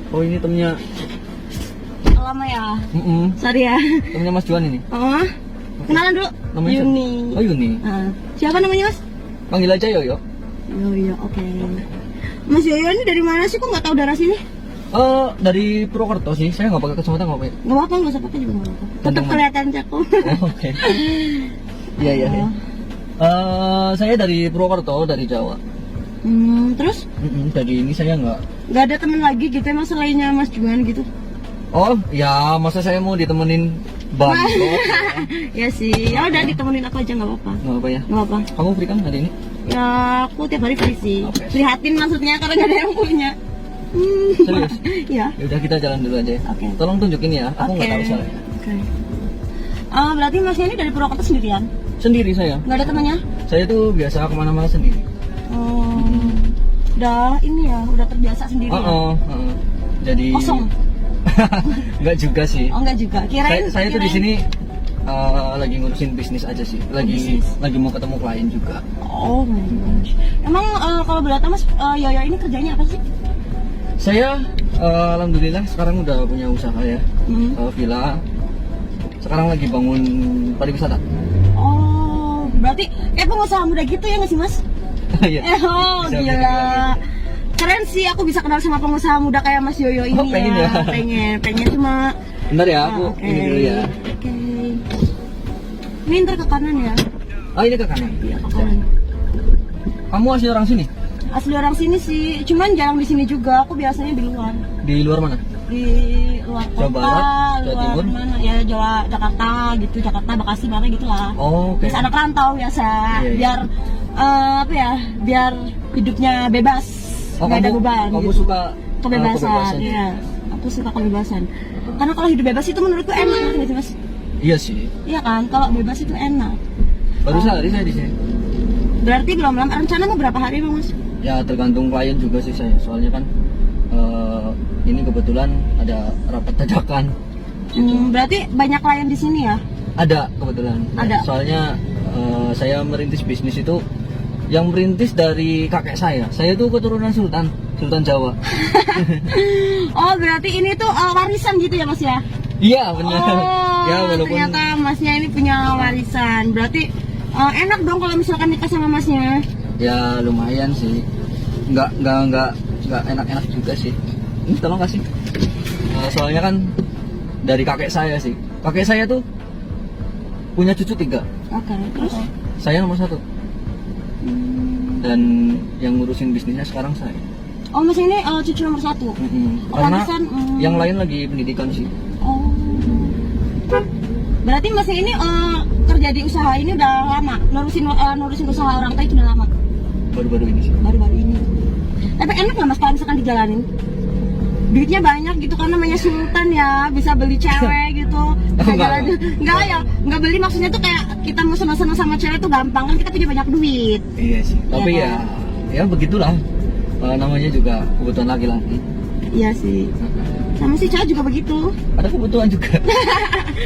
Oh ini temennya. Lama ya. Mm-mm. Sorry ya. Temennya Mas Juan ini. Oh, kenalan dulu. Namanya siapa? Yuni. Oh Yuni. Siapa namanya Mas? Panggil aja Yoyo. Yoyo, oke. Mas Yoyo ini dari mana sih? Kok nggak tahu daerah sini? Dari Purwokerto sih. Saya nggak pakai kacamata nggak pakai. Nggak apa-apa, nggak usah pakai juga nggak apa-apa. Tetap Ganteng, kelihatan cakep. Oh, oke. Iya iya. Iya. Saya dari Purwokerto, dari Jawa. Terus? Jadi ini saya Nggak ada temen lagi gitu emang selainnya Mas Juan gitu? Oh ya, masa saya mau ditemenin bandot? Ya sih, ya udah ditemenin aku aja nggak apa-apa. Nggak apa ya? Nggak apa. Kamu free kan hari ini? Ya aku tiap hari free sih. Oke. Lihatin maksudnya karena nggak ada yang punya. Serius? Ya. Ya udah kita jalan dulu aja. Oke. Tolong tunjukin ya, aku nggak tahu soalnya. Oke. Berarti Masnya ini dari Purwokerto sendirian? Sendiri saya. Nggak ada temannya? Saya tuh biasa kemana-mana sendiri. Oh. Udah ini ya, udah terbiasa sendiri ya? Jadi Kosong? nggak juga sih. Oh enggak juga. Saya tuh di sini lagi ngurusin bisnis aja sih. Lagi mau ketemu klien juga. Oh my gosh. Emang kalau boleh tahu Mas, Yoyo ini kerjanya apa sih? Saya alhamdulillah sekarang udah punya usaha ya. Villa. Sekarang lagi bangun pariwisata. Oh, berarti kayak pengusaha muda gitu ya nggak sih Mas? Iya. Oh Bisa gila. Keren sih, aku bisa kenal sama pengusaha muda kayak Mas Yoyo ini. Oh, pengen ya? Pengen cuma. Bentar ya, aku Oke. ini dulu ya. Oke. Ini ntar ke kanan ya? Oh ini ke kanan. Iya ke kanan. Kamu asli orang sini? Asli orang sini sih, cuman jarang di sini juga. Aku biasanya di luar. Di luar mana? Di luar Jawa kota, Barat, Jawa luar Timur? mana? Ya Jawa, Jakarta gitu, Jakarta, Bekasi, mana gitu lah. Oh, oke. Biasa anak rantau biasa, Iya. biar apa ya? Biar hidupnya bebas, nggak ada beban. Kamu gitu. suka Kebebasan, ya. Aku suka kebebasan. Karena kalau hidup bebas itu menurutku enak, gitu Mas. Iya sih. Iya kan, kalau bebas itu enak. Baru sehari saya di sini. Berarti belum lama. Rencana mau berapa hari Bang Mas? Ya tergantung klien juga sih saya. Soalnya kan ini kebetulan ada rapat dadakan. Berarti banyak klien di sini ya? Ada kebetulan. Ada. Soalnya saya merintis bisnis itu yang merintis dari kakek saya. Saya tuh keturunan Sultan Jawa. Oh berarti ini tuh warisan gitu ya Mas ya? Iya benar. Oh Ya walaupun ternyata Masnya ini punya warisan. Berarti enak dong kalau misalkan nikah sama Masnya. ya lumayan sih. Nggak enak-enak juga sih. Ini tolong kasih. Soalnya kan dari kakek saya sih. Kakek saya tuh punya cucu 3. Oke, terus? Saya nomor 1. Dan yang ngurusin bisnisnya sekarang saya. Oh Mas ini cucu nomor 1? Karena Pantesan, yang lain lagi pendidikan sih. Oh. Berarti Masnya ini kerja di usaha ini udah lama? Nurusin usaha orang tua itu udah lama? Baru-baru ini sih. Baru-baru ini. Tapi enak nggak Mas kalau misalkan dijalanin? Duitnya banyak gitu kan, namanya Sultan ya, bisa beli cewek gitu. Bisa Enggak. Enggak ya, enggak beli, maksudnya tuh kayak kita mau senang-senang sama cewek tuh gampang kan, kita punya banyak duit. Iya sih. Tapi Iya ya begitulah. Namanya juga kebutuhan laki-laki. Iya sih. Sama si cewek juga begitu. Ada kebutuhan juga.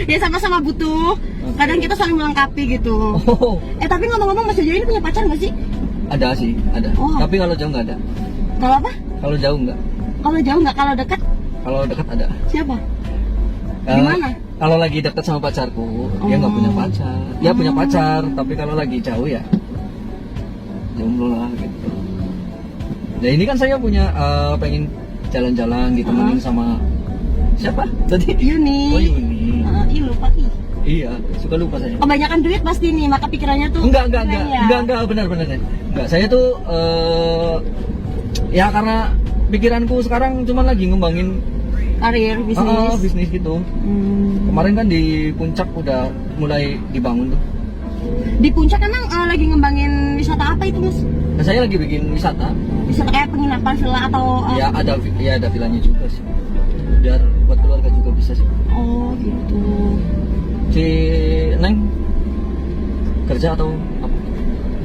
Ya sama-sama butuh. Kadang kita saling melengkapi gitu. Oh, Tapi ngomong-ngomong Mas Jojo ini punya pacar nggak sih? ada sih, ada. Oh. Tapi kalau jauh nggak ada. Kalau apa? Kalau jauh nggak. Kalau jauh nggak, kalau dekat Kalau dekat ada. siapa? Eh, Di mana? Kalau lagi dekat sama pacarku, dia nggak punya pacar. Dia punya pacar, tapi kalau lagi jauh ya jomblo lah gitu. Nah ini kan saya punya pengen jalan-jalan ditemenin sama siapa tadi? Yuni. Oh Yuni. Ih lupa ih. Iya, suka lupa saya. Kebanyakan duit pasti nih, maka pikirannya tuh Enggak, keren ya. benar. Enggak, saya tuh ya karena pikiranku sekarang cuma lagi ngembangin Karir, bisnis. bisnis gitu. Kemarin kan di puncak udah mulai dibangun tuh. Di puncak emang lagi ngembangin wisata apa itu Mas? Nah, saya lagi bikin wisata. Wisata kayak penginapan villa atau Ya ada villanya juga sih. Biar buat keluarga juga bisa sih. Oh gitu. Si Neng kerja atau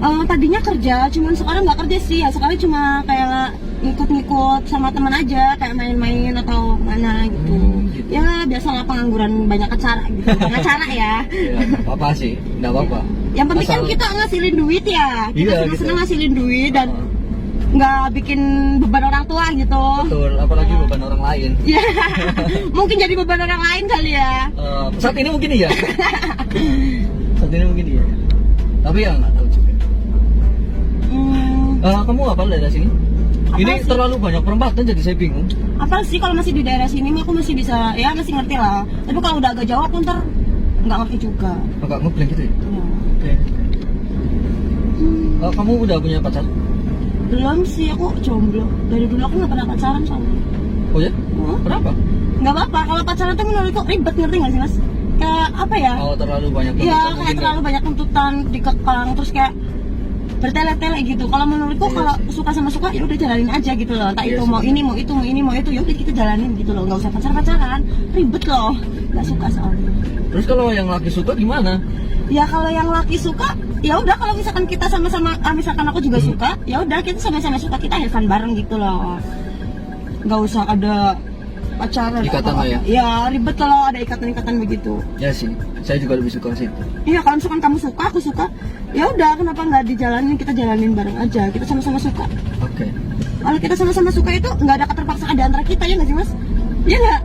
apa? Tadinya kerja, cuman sekarang nggak kerja sih ya. Sekarang cuma kayak ngikut-ngikut sama teman aja, kayak main-main atau mana gitu. Gitu. Ya biasalah pengangguran, banyak acara gitu. Banyak acara ya. Ya, apa sih? Enggak apa-apa. Yang penting kan Asal- kita ngasilin duit ya. Kita Iya, senang-senang gitu. ngasilin duit dan nggak bikin beban orang tua gitu. Betul, apalagi beban orang lain. Ya, mungkin jadi beban orang lain kali ya. Saat ini mungkin iya. Saat ini mungkin iya. Tapi ya nggak tahu juga. Kamu apa daerah sini? Apa Ini sih? terlalu banyak perempatan jadi saya bingung. Apa sih kalau masih di daerah sini mah aku masih bisa, ya masih ngerti lah. Tapi kalau udah agak jauh aku ntar nggak ngerti juga. Agak ngeblank gitu ya? Ya. Oke. Kamu udah punya pacar? Belum sih, aku jomblo. Dari dulu aku nggak pernah pacaran soalnya. Oh ya? Hah? Kenapa? Nggak apa-apa, kalau pacaran tuh menurutku ribet, ngerti nggak sih mas? Kayak apa ya? Oh, terlalu banyak Iya, tuntutan kayak mungkin terlalu banyak tuntutan, dikekang, terus kayak bertele-tele gitu. Kalau menurutku Iya kalau sih. suka sama suka ya udah jalanin aja gitu loh. Entah Iya itu sih. mau ini, mau itu, mau ini, mau itu, ya udah kita jalanin gitu loh. Nggak usah pacaran, ribet loh. Nggak suka soalnya. Terus kalau yang laki suka gimana? Ya kalau yang laki suka, ya udah kalau misalkan kita sama-sama, misalkan aku juga suka, ya udah kita sama-sama suka, kita have fun bareng gitu loh. Nggak usah ada pacaran. Ikatan atau lah ya? apa. Ya ribet kalau ada ikatan-ikatan begitu. Ya sih, saya juga lebih suka sih. Iya kalau misalkan kamu suka, aku suka, ya udah kenapa nggak dijalanin, kita jalanin bareng aja, kita sama-sama suka. Oke. Kalau kita sama-sama suka itu nggak ada keterpaksaan di antara kita, ya nggak sih mas? Iya nggak?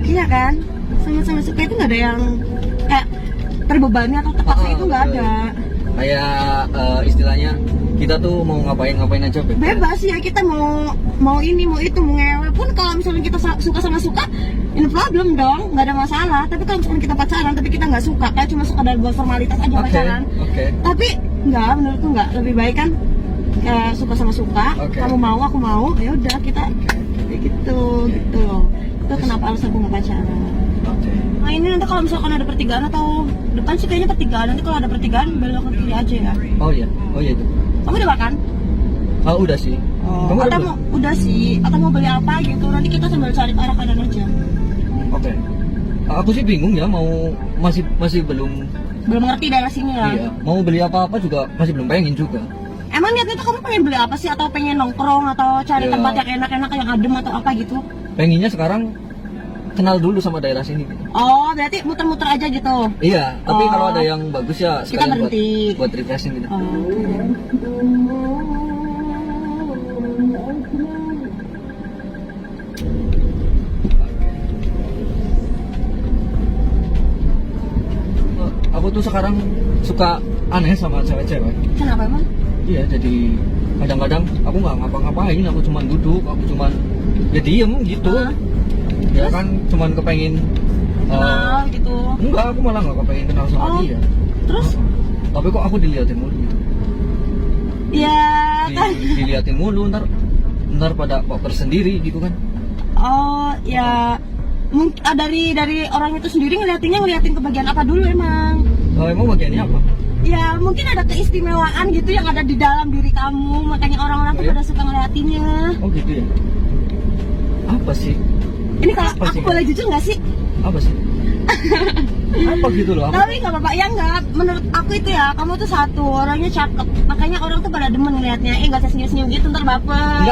Iya kan? Sama-sama suka itu nggak ada yang kayak terbebani atau terpaksa, itu nggak betul. ada. Kayak istilahnya kita tuh mau ngapain aja bebas. Bebas ya, kita mau ini mau itu mau ngewe pun, kalau misalnya kita suka sama suka, ini problem dong, nggak ada masalah. Tapi kalau misalnya kita pacaran tapi kita nggak suka, kayak cuma sekadar buat formalitas aja Oke, pacaran. oke. Tapi nggak, menurutku nggak, lebih baik kan kayak suka sama suka. Oke. Kamu mau, aku mau, ya udah kita kayak gitu gitu loh. Itu kenapa harus aku nggak pacaran. Oke. Nah ini nanti kalau misalkan ada pertigaan atau depan sih kayaknya pertigaan, nanti kalau ada pertigaan belok ke kiri aja ya. Oh iya itu. Kamu udah makan? Udah sih. Kamu udah Atau belum? mau, udah sih, atau mau beli apa gitu, nanti kita sambil cari arah kanan aja. Oke. Aku sih bingung ya, masih belum. Belum ngerti daerah sini ya. Iya. Mau beli apa juga masih belum pengen juga. Emang niatnya tuh kamu pengen beli apa sih, atau pengen nongkrong atau cari Iya. tempat yang enak-enak yang adem atau apa gitu? Pengennya sekarang kenal dulu sama daerah sini. Oh, berarti muter-muter aja gitu. Iya, tapi Oh. kalau ada yang bagus ya Kita sekalian buat, berhenti. buat refreshing gitu. Oh, oke. Aku tuh sekarang suka aneh sama cewek-cewek. Kenapa emang? Iya, jadi kadang-kadang aku nggak ngapa-ngapain, aku cuman duduk, aku cuman ya diem gitu. Ah. Ya kan cuman kepengen Kenal gitu. enggak, aku malah nggak kepengen kenal sama Oh. dia. Terus? Tapi kok aku diliatin mulu gitu. Ya kan. Diliatin mulu, ntar pada baper sendiri gitu kan. Oh, ya mungkin dari orang itu sendiri ngeliatin ke bagian apa dulu emang? Emang bagiannya apa? Ya mungkin ada keistimewaan gitu yang ada di dalam diri kamu, makanya orang-orang tuh Iya. pada suka ngeliatinnya. Oh gitu ya. Apa sih? Ini kalau Apa aku sih, boleh jujur nggak sih? Apa sih? Apa gitu loh? Apa? Tapi nggak apa-apa, ya nggak. Menurut aku itu ya, kamu tuh satu, orangnya cakep, makanya orang tuh pada demen ngeliatnya. Nggak usah senyum-senyum gitu, ntar baper.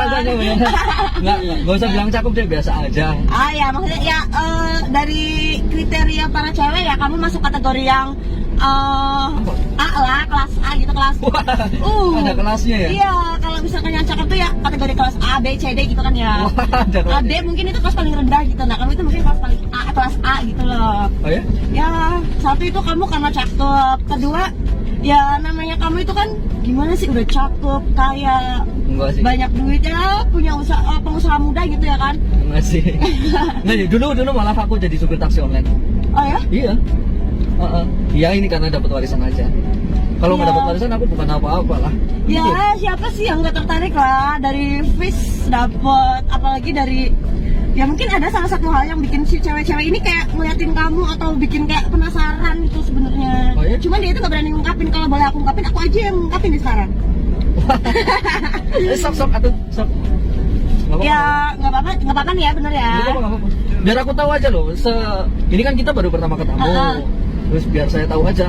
Enggak usah bilang cakep deh, biasa aja. Ah ya, maksudnya ya dari kriteria para cewek ya, kamu masuk kategori yang Apa? A lah, kelas A gitu, kelas. Ada kelasnya ya? Iya, kalau misalkan yang cakep tuh ya kategori kelas A, B, C, D gitu kan ya. Wah, ada A, kelasnya. D mungkin itu kelas paling rendah gitu. Nah, kamu itu mungkin kelas paling A, kelas A gitu loh. Oh ya? Ya, satu itu kamu karena cakep. Kedua, ya namanya kamu itu kan gimana sih, udah cakep, kaya, Enggak sih. banyak duit ya, punya usaha, pengusaha muda gitu ya kan. Enggak sih. Enggak sih. Dulu malah aku jadi supir taksi online. Oh ya? Iya. Iya, ini karena dapat warisan aja. Kalau nggak Iya. dapat warisan aku bukan apa-apa lah. Ya, Gitu. siapa sih yang nggak tertarik lah dari Fish dapet, apalagi dari, ya mungkin ada salah satu hal yang bikin si cewek-cewek ini kayak ngeliatin kamu atau bikin kayak penasaran gitu sebenarnya. Oh ya? Cuman dia itu nggak berani ngungkapin. Kalau boleh aku ngungkapin, aku aja yang ngungkapin nih sekarang. Sok atuh, sok. Nggak apa-apa. Ya nggak apa-apa nih ya, bener ya. Nggak apa-apa. Biar aku tahu aja loh. Ini kan kita baru pertama ketemu. Terus biar saya tahu aja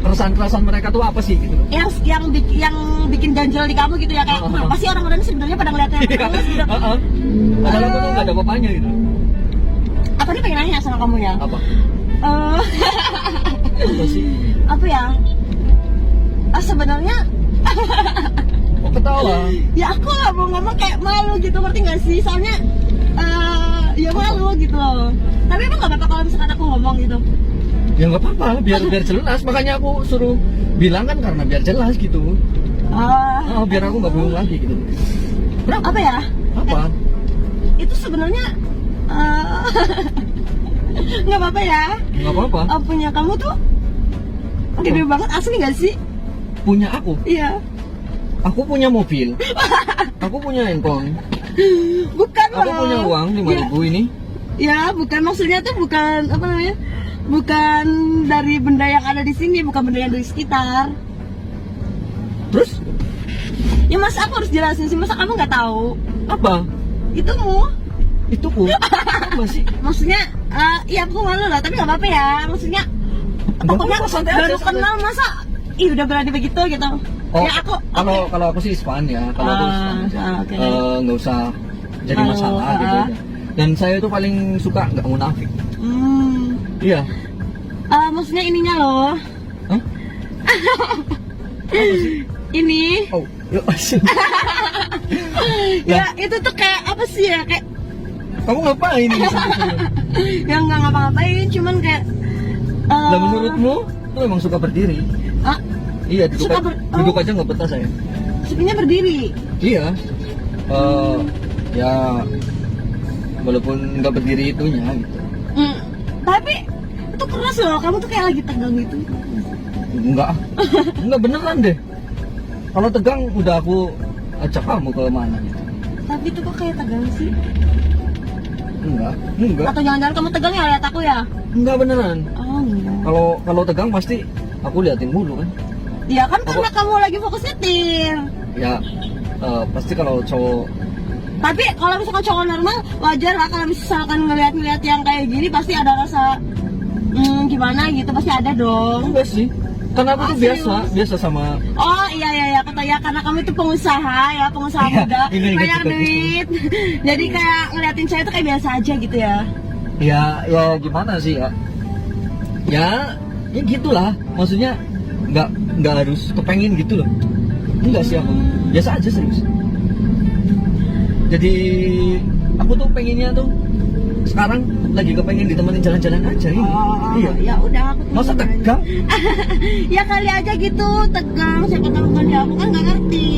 keresahan-keresahan mereka tuh apa sih gitu. Yang bikin ganjel di kamu gitu ya, kayak kenapa sih orang-orang ini sebenarnya pada ngeliatin Iya. terus gitu. Padahal aku tuh nggak ada apa-apanya gitu. Aku nih pengen nanya sama kamu ya. Apa? Eh, Apa sih? apa ya? Sebenarnya Kok ketawa? Ya aku lah mau ngomong kayak malu gitu, ngerti gak sih? Soalnya ya malu gitu loh. Tapi emang gak apa-apa kalau misalkan aku ngomong gitu? Ya nggak apa-apa, biar jelas. Makanya aku suruh bilang kan karena biar jelas gitu. Biar aku nggak bingung lagi gitu. Kenapa? Apa ya? Apa? Itu sebenarnya nggak apa-apa ya. Nggak apa-apa. Punya kamu tuh gede banget, asli gak sih? Punya aku. Iya. Aku punya mobil. Aku punya handphone. Bukan Aku loh. punya uang 5.000 ini. Ya, bukan, maksudnya tuh bukan apa namanya? Bukan dari benda yang ada di sini, bukan benda yang dari sekitar. Terus Ya masa aku harus jelasin sih, masa kamu nggak tahu? apa? Itumu. Itu ku masih. Maksudnya, ya aku malu lah, tapi nggak apa-apa ya. Maksudnya, Nggak pokoknya apa-apa, santai aja, baru santai. kenal masa, udah berani begitu gitu. Oh, Ya aku, kalau aku sih Ispan ya. Kalau aku Ispan aja. oke. Nggak usah jadi Malu, masalah gitu aja. Dan saya itu paling suka nggak munafik. Iya. Maksudnya ininya loh. Hah? Apa sih? Ini. Oh, yuk asik. Ya, itu tuh kayak apa sih ya? Kayak Kamu ngapain ini? yang nggak ngapa-ngapain, cuman kayak. Lah menurutmu tuh emang suka berdiri? Ah, Iya, duduk, Suka duduk aja nggak betah saya. sebenarnya berdiri. Iya. Ya walaupun nggak berdiri itunya gitu. Tapi itu keras loh, kamu tuh kayak lagi tegang gitu. Enggak. Enggak beneran deh. Kalau tegang udah aku ajak kamu ke mana gitu. Tapi itu kok kayak tegang sih? Enggak. Atau jangan-jangan kamu tegang ya lihat aku ya? Enggak beneran. Oh enggak. Kalau tegang pasti aku liatin mulu kan. Ya kan karena kamu lagi fokus nyetir. Ya pasti kalau cowok. Tapi kalau misalkan cowok normal wajar lah, kalau misalkan ngeliat-ngeliat yang kayak gini pasti ada rasa gimana gitu, pasti ada dong. Enggak sih. Karena aku tuh Serius? biasa sama. Oh iya aku tahu ya, karena kamu itu pengusaha ya, pengusaha Iya, muda, ini banyak gitu. duit. Jadi kayak ngeliatin saya tuh kayak biasa aja gitu ya. Ya gimana sih ya? Ya gitulah. Maksudnya nggak harus kepengen gitu loh. Enggak sih aku. Biasa aja serius. Jadi aku tuh pengennya tuh sekarang lagi kepengen ditemenin jalan-jalan aja ini. Iya. Ya udah aku Masa tunggu aja. tegang? Ya kali aja gitu tegang, siapa tahu kan ya, aku kan nggak ngerti.